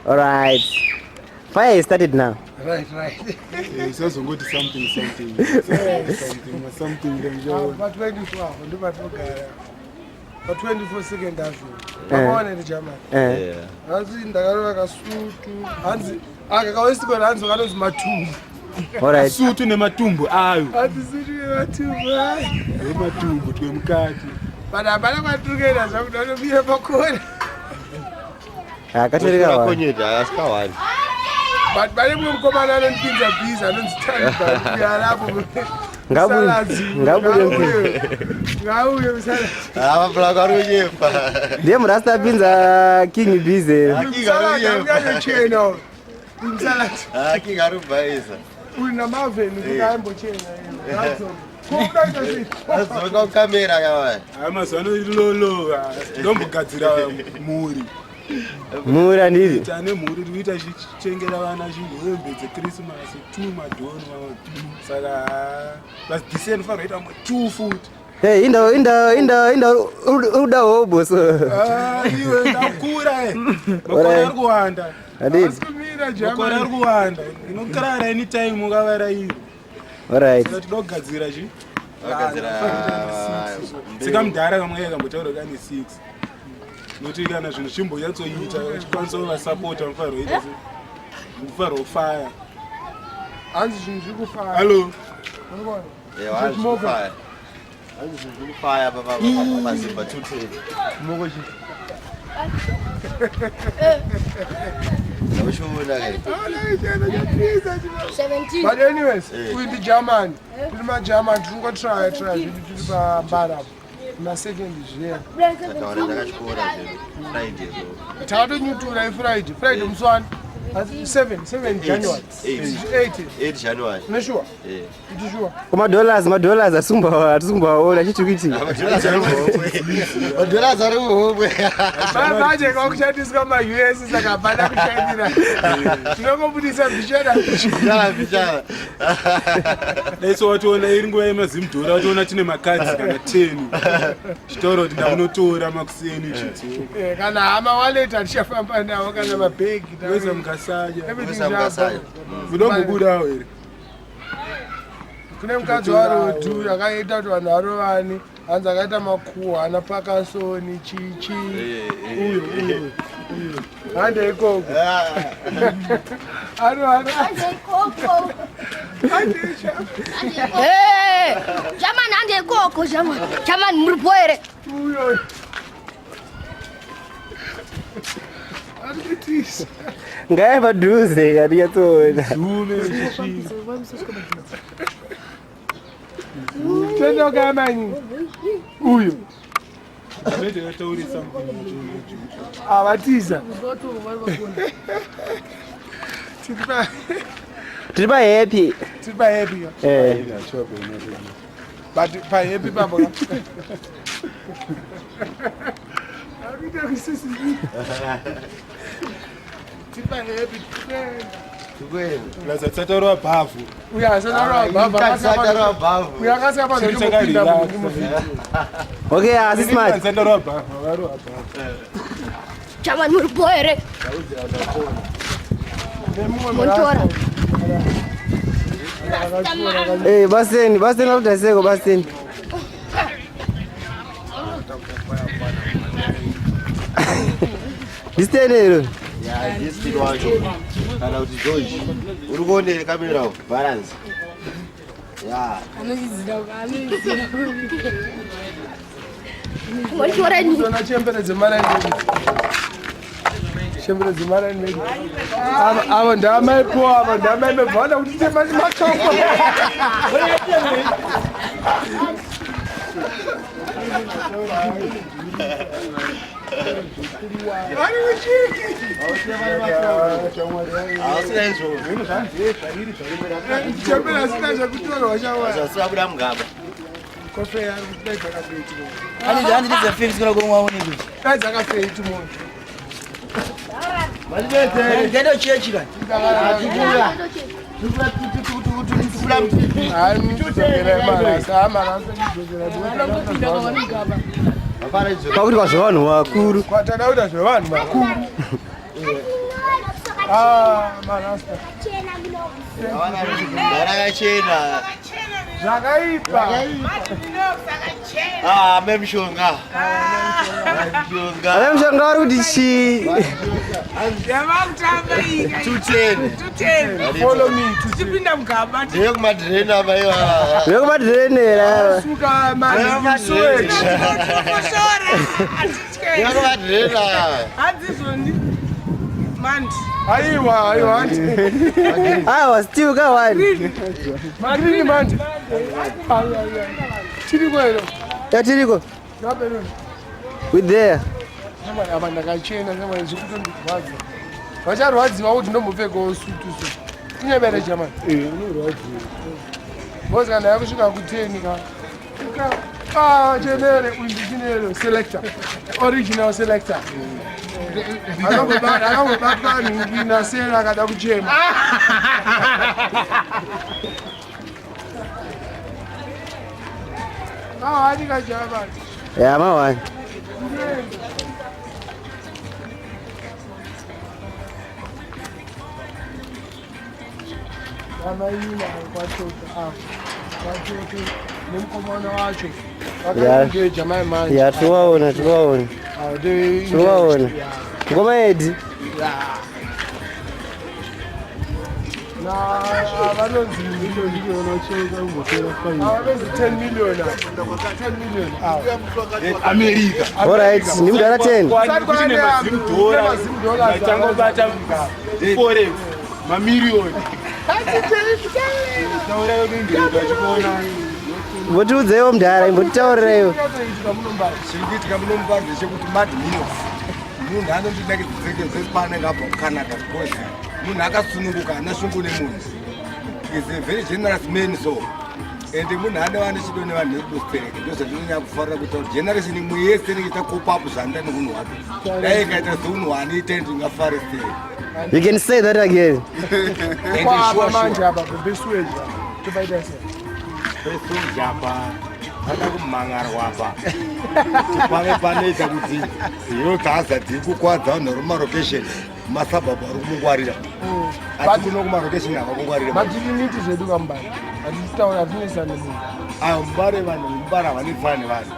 Alright. Fire started now. Right. It's also good something. Something. But 24, but 24 seconds after. I'm on the German. That's in the Garaka suit. Hands, I always go hands on Matumbu. Alright. Suit in a matumbu. At the city Matumbu to Mkati. But I better together, so I'm going to be a Bakon. But by the way, come on and things are busy. I don't stand Them Rasta beans are king busy. Una Malvin, Mura ndiri. Tane muri ruita chichengera vana zvihembe dzeChristmas 2 madhoni saka plus December faroita 2 foot. Hey, inda uda hobo so. Iwe ndakura makore ari kuwanda. Makore ari kuwanda. Inokarara anytime ungavara iro. Alright. Tinogadzira chi? Sika mudhara kamwe akambotaura kane 6. Noti kana zvinhu chimboyatsoita chikwanisa kuvasapota mufaroita mufaro fire. Hanzi zvinhu zviri kufaya. Hello. Hanzi zviri kufaya pazimba 210. Mogochi. But anyways, with the German, my German, we go try Mbare. My second is here. Friday, Muswan. 7 January. 8 January. No sure. Sure. Kuma dollars asumba ola chitukiti. Dollars ari muhomwe. Manje kwakushandiswa kama US sakabhana kushandira. Tinongobudisa bichera. Bichara. Let's watoona iri nguva yemazimdora watoona tine makadzi kana 10. Chitoro kuti ndamunotora makuseni chitsu. Kana hama wallet achifamba nawo kana mabag. Weza mkasaja. Mudombobudawo here. Kune mukadzi waRoddie akaita kuti vanhu varovani. Hanzi akaita makuhwa ana Parkerson chichi. Uyu. Hande ikoko. Hande ikoko. Hey! Jaman hande ikoko jaman. Jaman murboere. Uyu. Ngai padhuze kati yatsoona. Tendo kamani. Uyu. Avatiza. Tiripa happy. But pa happy babo. Lazatsatorwa bhavu. Okay, assist man. Lazatsatorwa bhavu. Jaman murboere. Montora. Hey, Basten utaseko Basten. Distenero. Yeah, this kid wacho. Kana kuti George. Uri kuone kamera balance. Yeah. Montora ni. Zona chembere dzemara ni. Avo ndamaipo vana kuti temani matoko. Pakuti vanhu vakuru. Kwatadauda zvevanhu vakuru. marasta. Mbare chena. Zvakaipa. Memshonga. Memshonga uri kuti chi. Follow me. Ndiyekumadrena baiwa. Ndiyekumadrenera. Suka manje. Ndiyekumadrena. Hadzizoni. Mandi. Aiwa. Aiwa, still ka wani. Magribhi manje. Tiriko ero. Ya tiriko. Ngapero. We there. Aba ndakachena kama zvikutondirwadza. Vacharwadziwa kuti ndombopfekawo sutu so. Kunyebere jamani. Unorwadziwa. Bosi kana yakusvika ku10 ka. Chenere uindichinero selector. Original selector. Akangobatwa ninasera akada kuchema. Adikajaba. Ya mawani. Amaina kwachoka kwachoka nemkomana wacho Ya jamai manje ya tuwaona ngoma edi na vanonzi vanonzi 10 million America. alright ni mudara 10 $10 Changobata forex mamiliyoni. Mbotudzewo mudhara imbotitaurireyo. Chirikuitika munombare chekuti Minox munhu anondidakidze panenge abva kuCanada because munhu akasununguka haana shungu nemunhu. Is a very generous man so. Ende munhu anova nechido nevanhu vekubereka ndozvandinonyanya kufarira kuita kuti generation imwe yese inenge itakopa up zvanda nemunhu wake. Dai ikaita seunhu waanoita ndingafare sei. You can say that again. manje apa besweja tobaita sei Besoja apa pada kumangarwa apa tipave panoita kuti zvinotazati kukwadza vanhu vari mumarokesheni masabhabha ari kumungwarira asi kuno kumarokesheni havakungwarira matiniti zvedu kambari hatitaura hatinesa nemunhu ayo Mbare vanhu Mbare havanetsana nevanhu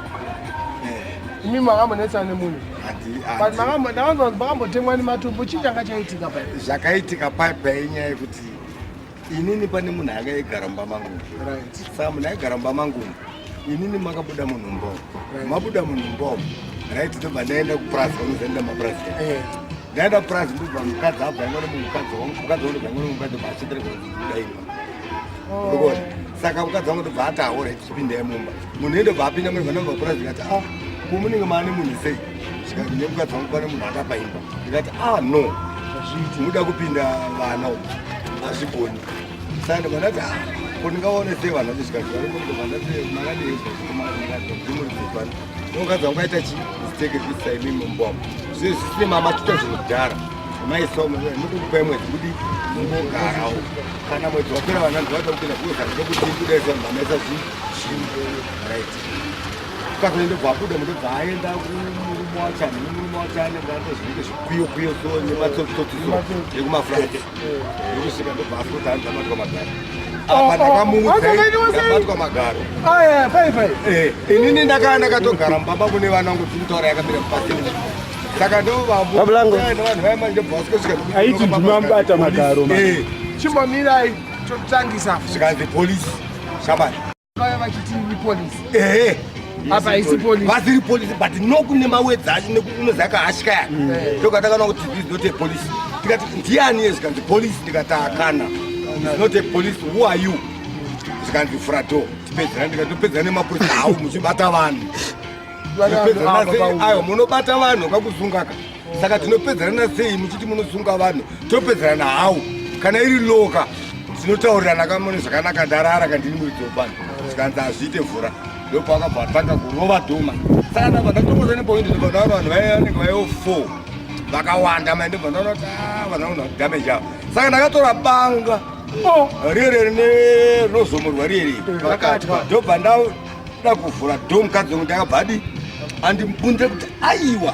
imi makambonetsana nemunhu ndakanzwa makambotengwa nematombo chii changa chaitika pa zvakaitika paipa inyaya yekuti inini pane munhu anga eigara mumba mangu saka munhu aigara mumba mangu inini makabuda munhu mbomo mabuda munhu mbomo right ndobva ndaenda kupurazi vanozoenda mapurazi ndaenda kupurazi ndobva mukadzi abva ingone mukadzi wangu ndobva ingone mukadzi baachitireka kubuda imba urikona saka mukadzi wangu ndobva ati hawo right chipindai mumba munhu endobva apinda muri vanobva purazi ndikati kumunenge maane munhu sei zvikati nemukadzi wangu pane munhu akapa imba ndikati no muda kupinda vana hazvigoni saka ndobva ndati kundingaone sei vanhu vachizvikati varikondobva ndati makandieaimuridzipana nomukadzi wangu aita chisteke kuisa imimi mumbomo zvizvo zvisine mama tuita zvinhu kudhara maisomunokupai mwedzi kudi mumbogarawo kana mwedzi wapera vana ndivada kupinda kuozana nekuti kudaisa mamaisa right ukazonendobva abuda mundobva aenda kumurume wachani nemurume wachani ngatozvinenge zvikwiyo so nematsotsotsiso nekumafurati nekusvika ndobva asoti anzi amatwa magaro apa ndakamuudzabatwa magaro inini ndakaa ndakatogara mubaba kune vana angu timutaura yakamira kupasini saka ndovavanhu vaimanje ndobva vasikosvika aiti ndimambata magaro chimbamirai totangisa zvikanzi polisi shabani vachiti polisi apa isi polisi vasiri polisi but nokune mawedzacho nekunozaka ashikaya ndokatakanwa kuti this is not a police tikati ndiani zvikanzi polisi ndikati akana is not a police who are you zvikanzi frato tipedzera ndikatopedzera nemapurisa hawo muchibata vanhu ayo munobata vanhu kakuzungaka saka tinopedzerana sei muchiti munosunga vanhu topedzerana hawo kana iri loka tinotaurirana kamone zvakanaka ndarara kandiri muidzopano zvikanzi hazviite mvura ndopa akabva atanga kurova dhuma saka ndabva ndatokoza nepoindi ndobva ndaona vanhu vanenge vaivo 4 vakawanda mai ndobva ndaona kuti vanhu damage avo saka ndakatora banga riereri nerozomorwa riereri ndobva ndada kuvhura dho mukadzi wangu ndakabva adi andibvunze kuti aiwa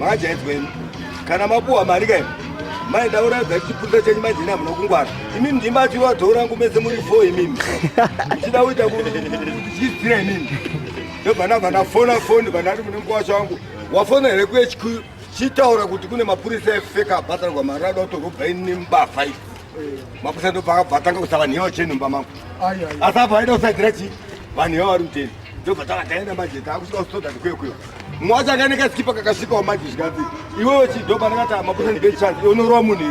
makajaidzweni kana mapuwa mari kai maenda uradza chipurisa chenyu majina muna kungwara imimi ndimati wadhora ngumese muri 4 imimi uchida kuita kuchidzira imimi ndobva ndafona foni vandati mune mukwacho wangu wafona here kuye chitaura kuti kune mapurisa efeka abhatarwa marada utorobva ini mbafa izi mapurisa ndobva akabvatanga kusa vanhu yavo chenhumba mangu asi abva aida kusadzira chi vanhu yavo vari muteni ndobva takataenda manje taakusvika kusodha ndikwekweyo mumwe wacho anga nekaskipa kakasvikawo manje zvikati iwewe chidhobha ndakati mapurisa ndibechance unorova munhu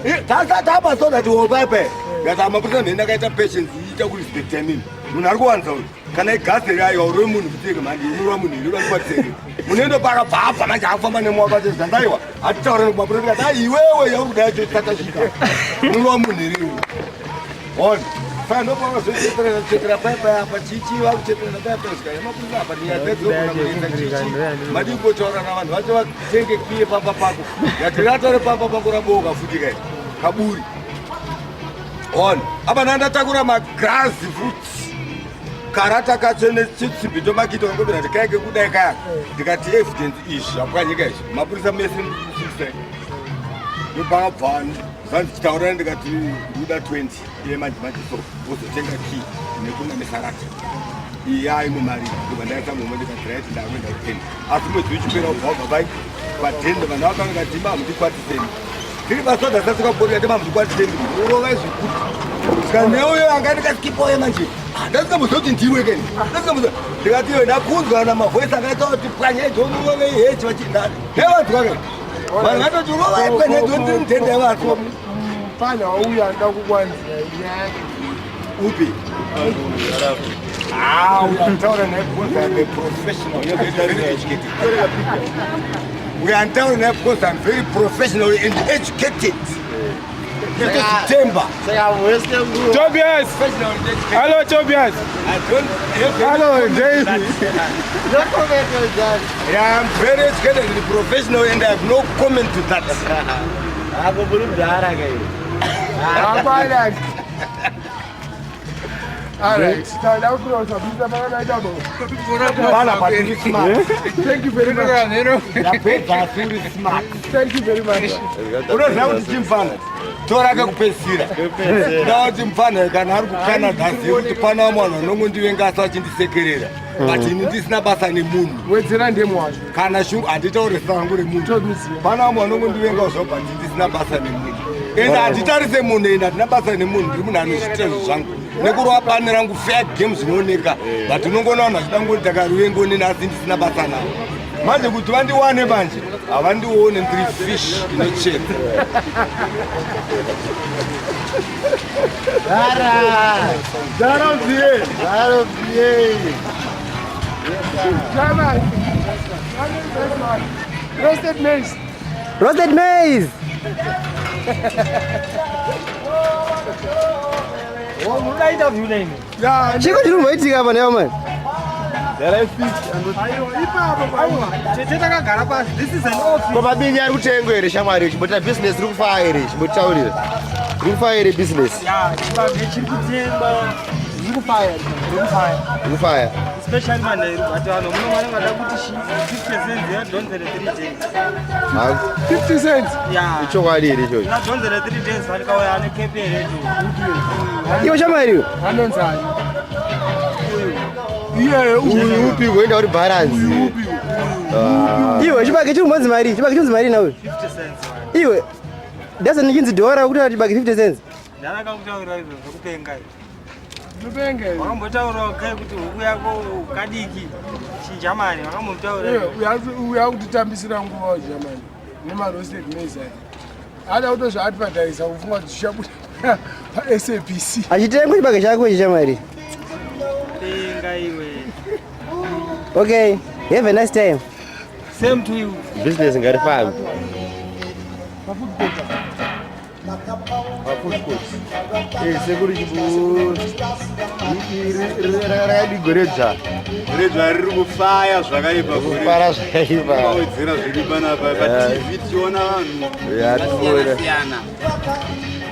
iri tapasoda ti wolpaipai ngati mapurisa ndeni akaita patience iita kurespecta mimi munhu ari kuwanza uyu kana igazeri ayo urove munhu kutenge manje unorova munhu iri urakwatisenge munendo pakabva manje akufamba nemwakacho zandaiwa atitaura nekumapurisa tikati iwewe yauri kudai chotatashika unorova munhu iri ona saka ndopakazocheterera paipai apa chichi vakucheterera paipai svika yemapurisa apa niyadzaidzogona kuenda chichi madii kutotaura navanhu vacho vatenge kiye pamba pako ngati ratore pamba pako rabouka futi kai kaburi ona apa nandatakura magrasi fruits karata kacho nechitsimbi tomakita wangobira ndikaike kudai kaya ndikati evidence izvi apwanyika izvi mapurisa mese sisai ndopakabva zandichitaurira ndikati ndikuda 20 yemanje so ozotenga key nekunamisa rata iyaimo mari ndobva ndaita mumwe ndikati ndakuenda ku10 asi mwedzi uchipera ubva ubva pai pa10 vanhu vakanga ngati mamu ndikwatiseni tiri basoda sasikabhorika ti mamu ndikwatiseni urova izvikuti saka neuyo anga ndikaskipoye manje ndasikambozoti ndiwe keni ndikati iwe ndakunzwa namavoisi akaita kuti pwanyedzo unorove iheji vachindani nevantu kakeni vanhu vatoti urova ipwanyedzo ndiri mutende yevantu pana wauya ndakukwanzira upi uyataura naye because I'm a professional. You're very educated. We are telling them because I'm very professional and educated. Timber. Tobias! Hello, Tobias! Hello, David! Yeah, I'm very educated and professional and I have no comment to that. Alright. Thank you very much. Thank you very much. Unoziva kuti chimfana toraka kupedzisira ndauti mufana kana ari kucanada azive kuti pana mwana anongondivenga asi achindisekerera but ini ndisina basa nemunhu Wedzera ndiye mwacho kana shungu handitaure zita rangu remunhu pana mwana anongondivenga zvo but ndisina basa nemunhu ende handitarise munhu ende handina basa nemunhu ndiri munhu anozviita zvangu nekurova bani rangu fair game zvinooneka but unongona vanhu vachidangoti takarivengonini asi ndisina basa navo manje kuti vandiwane manje havandione ndiri fish inocheka Roasted maize. Roasted maize. Chiko chiri kumboitika apa neyo man. Mabingi ari kutengwa here shamwari chimbota business iri kufa here chimbotitaurira iri kufa here business zvikufaya Kufaya. Especially Monday, but I don't 50 cents, don't the 3 days. 50 cents. Yeah. Icho kwaliri icho. Not don't the 3 days, but I can't keep it. Iwo chamari. Anonzani. Yeah, Upi kuenda uri balance. Iwe chibage chiri mwanzi mari, chibage chiri mari nawe. 50 cents. Iwe doesn't need dora kuti chibage 50 cents. Ndaka kutaura izvo zvokupenga. Zvokupenga. Wakambotaura kai kuti huku yako kadiki chiJamani, wakambotaura. Uya kutitambisira nguva Germany. Nema roasted maize. Ada kutozva advertise ufunga kuti zvichabuda SABC. Achitenga chibage chako chiJamani. Penga iwe. Okay, have a nice time. Same to you. Business ngari farm. Seguri chibu. Radi Gweja. Gweja riri kufaya zvakaipa kuri. Kufara zvakaipa. Wedzera zviri panapa pa TV tiona vanhu. Ya tiona.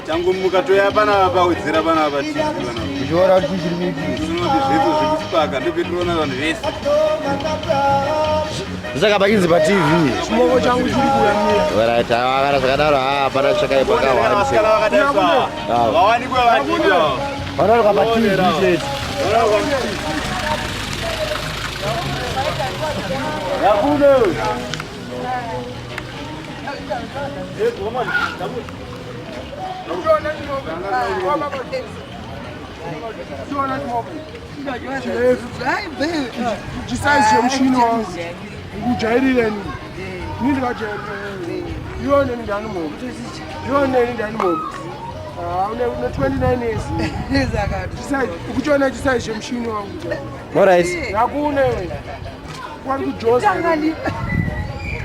Tangomuka toya panapa Wedzera panapa TV panapa. Tiona kuti chiri miki. Tinoti zvetu zvekupaka ndopetiona vanhu vese. Zaka bakinzi pa TV. Chimoko changu chiri kuyamira. Right, akara zvakadaro pana chakaipa kawanda. Vawanikwe vandido. Vanoka pa TV chete. Yakuno. Chisaizi chemuchini wangu kujairire ni ndikajairire ione ndani momo ione ndani momo une 29 years chisaizi ukuchiona chisaizi chemuchini wangu All right. yakune kwari kujosa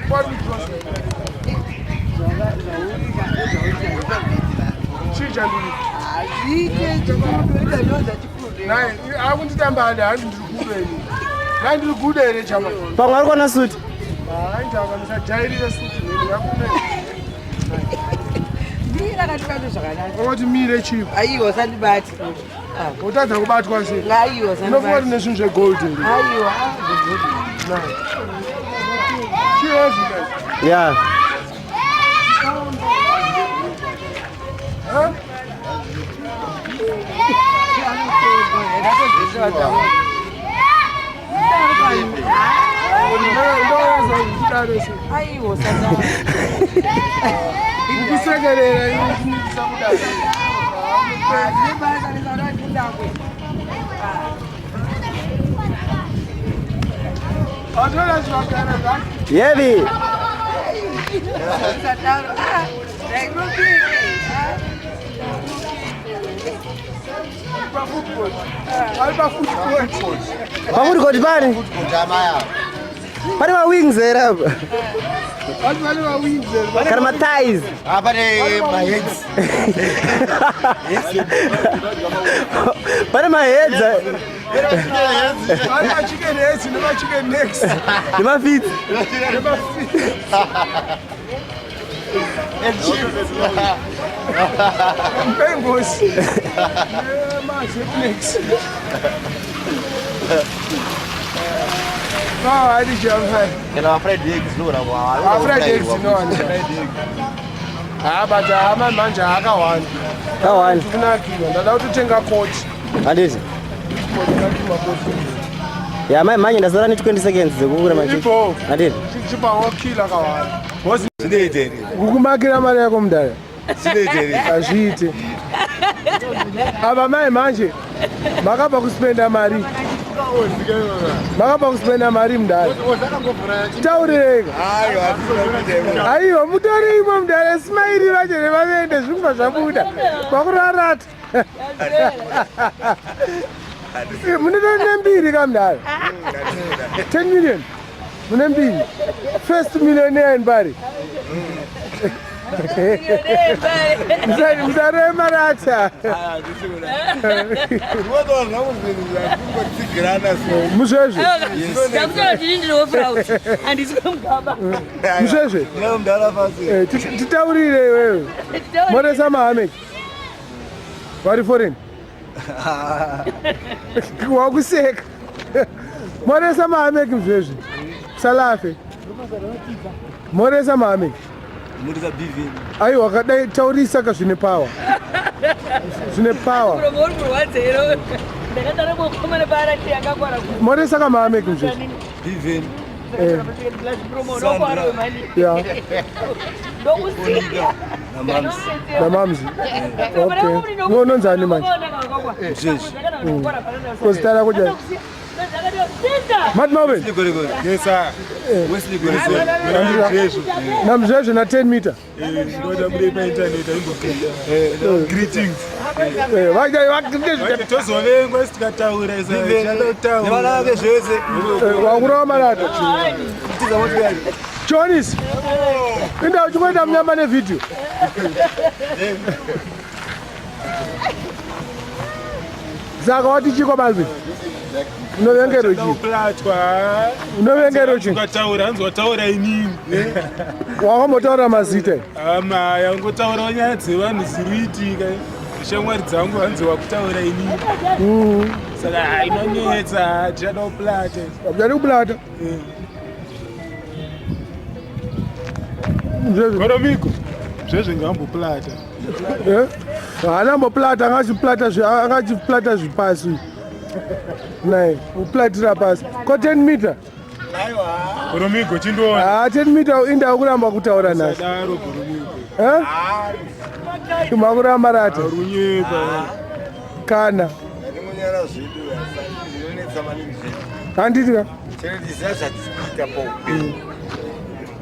kwari kujosa chija naye akunditambada handi ndirikudeni naye ndirikuda here chama Pamwe ari kuona suti. hayi ndaka ndisajairire suti neni yakune wakati mire chipo aiwa sandibati utadza kubatwa sei aiwa unofunga kuti nezvinhu zvegolden aiwa chiozvi Yeah. aiwa sandibati ukusekerera Yevi. Pamuri koti pane. Pane ma wings here apa. Kana ma thighs. Pane my heads. Pane ma heads. chicken heads chicken necks Ni ma feet. Bengals. No, I did jump high. Kana afraid eggs no na wa. Afraid eggs no. But ama manje akawanda. Kawanda. Kunakiwa ndada kutenga coach. Anditi. Yeah, manje ndasara ni 20 seconds dzekukura manje. Ipo. Anditi. Chipa wakila kawanda. Bosi Sineiteri. kukumakira mari yako mudara. Sineiteri. Azviite. Aba mai manje makabva kuspenda mari. Makabva kuspenda mari mudara. Taurireka. Aiwa mutori imo mudara smile vachene vaende zvingwa zvabuda. Kwakurarata. Mune mbiri kamudara. 10 million. Mune mbiri. First millionaire in Mbare. Mzare marata. Muzvezve. Muzvezve. Titaurire wewe. Moresa Mohammed. Vari foreign. Wakuseka. Moresa mame kimzvezvi. Salafe. Moresa mame. Murisa bivini. Aiwa wakadai taurisa ka zvine power. Zvine power. Moresa ka mame kimzvezvi. Bivini. Yeah. Namamzi. Okay. Ngononzani manje? Jeshi. Kozitala kuja. Mad Malvin. Yes sir. Wesley Gweja. Namzvezvi na 10 meter. Ndoda muri pa internet ingokenda. Greetings. Tozovengwa sitikataura izvo. Nevana vake zvese. Wakurawa marata. Jonis. Inda uchikuenda mnyama nevideo. Zaka wati chiko Malvin. Unovengero chi? Unovengero chi? Ukataura hanzi wataura inini. Wakambotaura mazita. Yangotaura nyaya dzevanhu zviruitika. Shamwari dzangu hanzi wakutaura inini. Saka inonetsa tichada kuplata. Tichada kuplata. Koromiko. Zvezvo ngamboplata. Haana mboplata angachiplata zvipasi. Nai, uplatira pasi. Ko 10 meter. Koromiko chindoona. 10 meter inda kuramba kutaura naye. Sadaro Koromiko. Makuramba rata. Runyeka. Kana. Ndinonyara zvidu zvinonetsa maningi zvedu. Handiti ka? Chero zvatikuita paupenyu.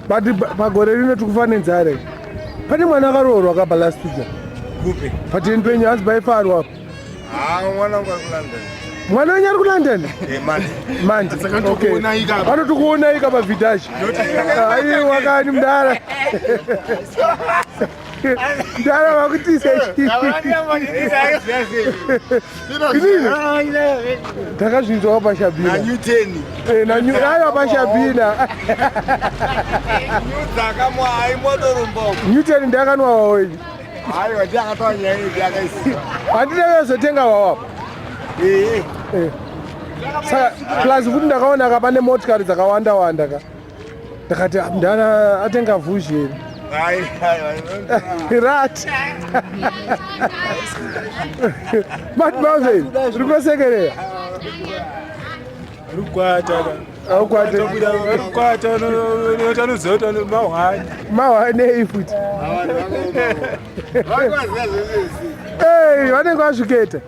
Bati pagore rino tikufa nenzara. Pane mwana akaroorwa akabva last week. Kupe. Pateni penyu hanzi baifarwa. Mwana wangu ari kuLondon. Mwana wenyu ari kuLondon? Manje. Okay. Vanotokuonaika pavhidhashi. Aiwa kani mudara. Mudara vakutisa takazvinzwawo pashabhina. Nanyuteni. Aiwa pashabhina. Dzakamwa aimotorumba. Newton ndakanwa wawo. Aiwa ndakatoa nyaya iyi yakaisiwa. Handina vezotenga wawapo. Saka plus futi ndakaona ka pane motikari dzakawanda ka. Ndakati mudara atenga vhuzhi. Rat. Malvin, rikosekereya. Rukwata. Aukwate. Rukwata notanoziva kuti mahwani. Mahwani eifuti. Vanenge vazviketa.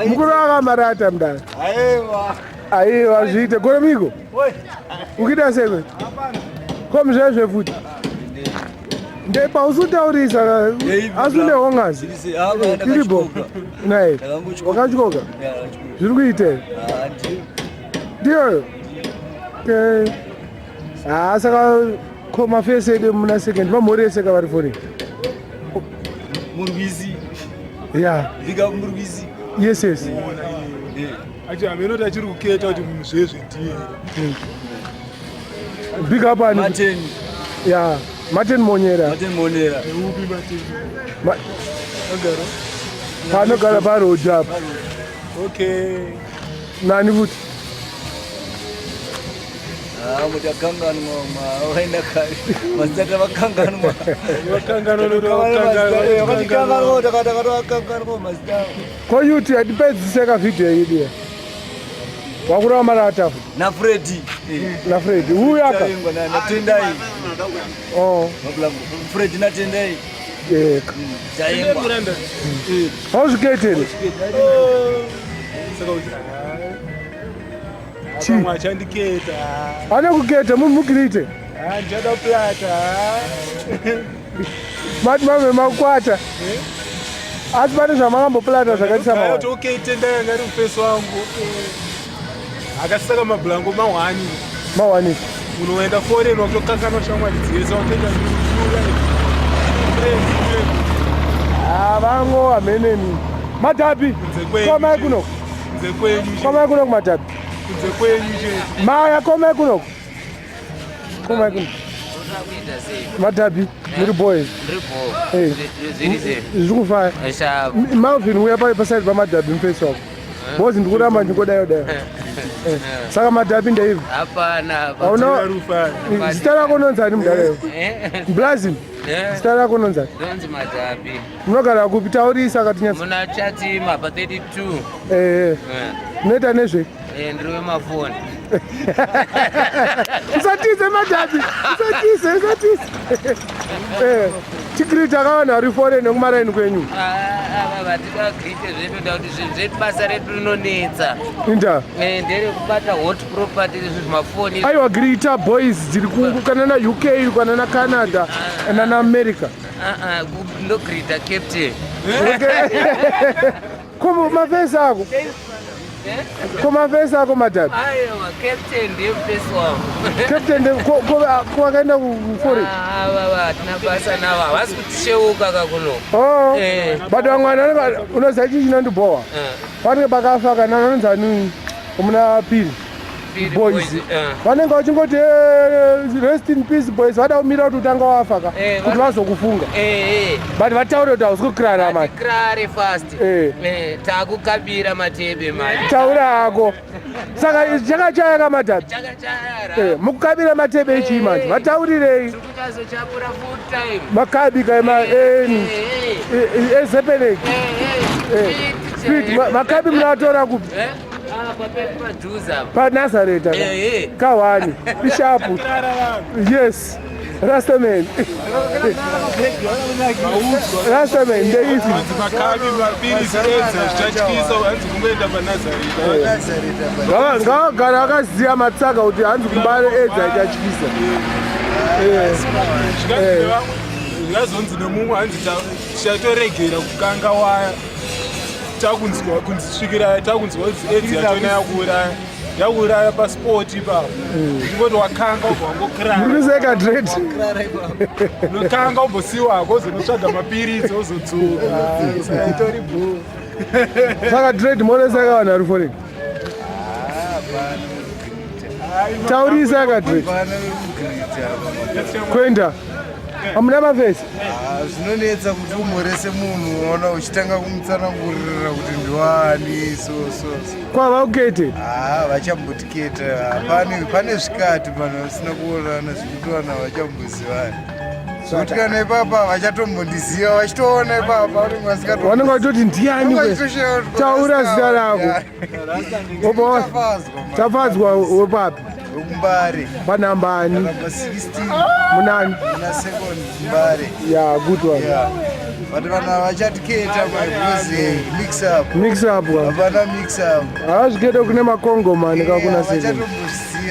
Mukuru akamarata mudara. Aiwa zviite. Koromiko. Ukita sekwe. Komuzvezve futi. Pausutaurisa asune hongazi. Tiribo. Nai. Wakachikoka. Zviri kuite. Ndiyo. Okay. Saka mafese edu muna second mamhoreseka vari fori. Murwizi. Yeah. Vika murwizi. Yes. Achi amenoti achiri kuketa kuti munhu zvezve ndiye. Big up ani. Martin. Yeah. Martin Monera. Upi Martin? Agaro. Panogara paRoddie apa. Okay. Nani futi? Mutakanganwa waenda kare. Mazita vakanganwa. Vakanganwa mazita. Ko yuti atipedziseka video yedu. Wakurawa marata futi. Na Freddy. Na Freddy. Huyu aka. Na Tendai. Oh. Freddy na Tendai. Taengwa. How's getting? Mwachandiketa. Ana kuketa mumukirite. Ndada plata. Mame makwata. Asi pane zvamakamboplata zvakaita sama. Okay, Tendai ngari mufeso wangu. Akasaka mablango mahwani. Mahwani. Unoenda foreign wakutokakana shamwari dzese wakenda vango ameneni matapi komai kuno komai kuno matapi maya komai kuno komai kuno Madhabi, little boys. Hey, Zufai. Malvin, we are by the side of Madhabi in face off. Wasn't good man to go there. Saka Madhabi in the evening. Oh no, Stella Gononza, Blazing. Stella Gononza. Don't Madhabi. Mnoga Gupitauri Sakatinas. Munachati mapa 32. Neta Neshe. And my phone. Usatize Madhabi. Usatize. Chikrita kana rifore nokumara kwenyu. Vatika grite zvedu kuti zvedu basa redu rinonetsa. Inda. Ndere kubata hot properties zvemafoni. Aiwa grita boys dziri kana na UK kana na Canada kana na America. Ndo grita captain. Como mavesa ako? Como vesa ako Madhabi? Aiwa captain ndiye peswa. Captain ndiye kwa kaenda kufore. Tinabasa nawa havasi kutisheuka kakuno. Oh. But wangwana unoziva chii ndibhowa. Vanenge bakafa kana vanonzani muna piri. Boys. Vanenge vachingoti rest in peace boys. Vada kumira kuti utanga wafa kuti vazokufunga. But vataure kuti hausikukrara mani. Krare fast. Takukabira matebe mani. Taura ako. Saka chakachaya kaMadhabi. Chakachaya. Mukukabira matebe echii manje. Vataurirei. Tikuchazochapura full time. Makabi kaima Zeppelin. Speed makabi munatora kupi? PaNazareth. Kawani. Bishapu. Yes. Rastaman. Rastaman. The easy. Makabi mapiri zedza zvichachikisa hanzi kungoenda paNazareth. Ngagara akaziya matsaka kuti hanzi kumbare edza ichachikisa. Zvazonzi nemumwe hanzi tichatoregera kukanga waya takunzwa kunzisvikira takunzwa kuti edzi yachona yakuuraya pasport ipapo ngoti wakanga ubva wangokrara muriseka dread nokanga umbosiwako uzonotsvaga mapirizi uzodzoka itori bhu saka dread moreseka vanhu vari foreign taurisa ka dread kwenda hamuna mavhesi zvinonetsa kuti umhorese munhu unoona uchitanga kumutsanangurira kuti ndiwani so kwava ukete vachambotiketa pane zvikati vanhu vasina kuonana zvekuti vanhu vachambozivana sokuti kana ipapa vachatombondiziva vachitoona ipapa vanenge vatoti ndiani taura zita rako tafadzwa wepapi Mbare panambani munani Mbare yeah good one but vana vachatiketa mix up hapana mix up hazvikete kune makongo mani kakuna sese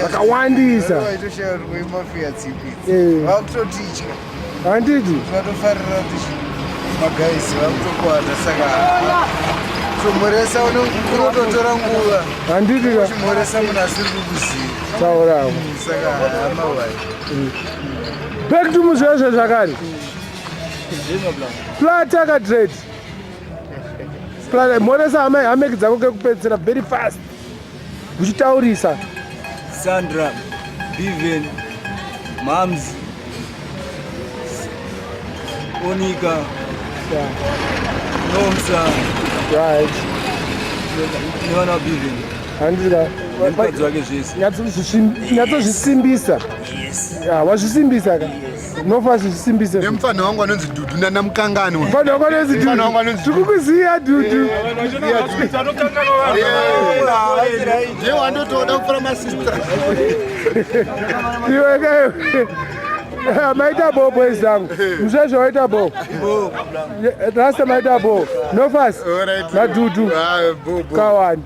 vakawandisa mafia tsipi vakutotitya handiti vatofarira kuti magaisi vakutokwata saka somoresa unototora nguva handiti chimoresa munhu asiri kukuziva taurawo saka amawai back to muzveshe zvakare plataka dread moresa hameki dzako kekupedzisira very fast uchitaurisa Sandra Vivian Mams Onika Nomsa right Nivana Vivian handira mukadzi wake zvese nyatsozvisimbisa wazvisimbisa ka unofa zvisimbisa nemufana wangu anonzi Dudu nanamukangani mufana wangu anonzi tikukuziya Dudu ndiye wandotoda kufura masistra iweke maita bo boys zangu mzveshe waita bo rasta maita bo nofasi naDudu kawani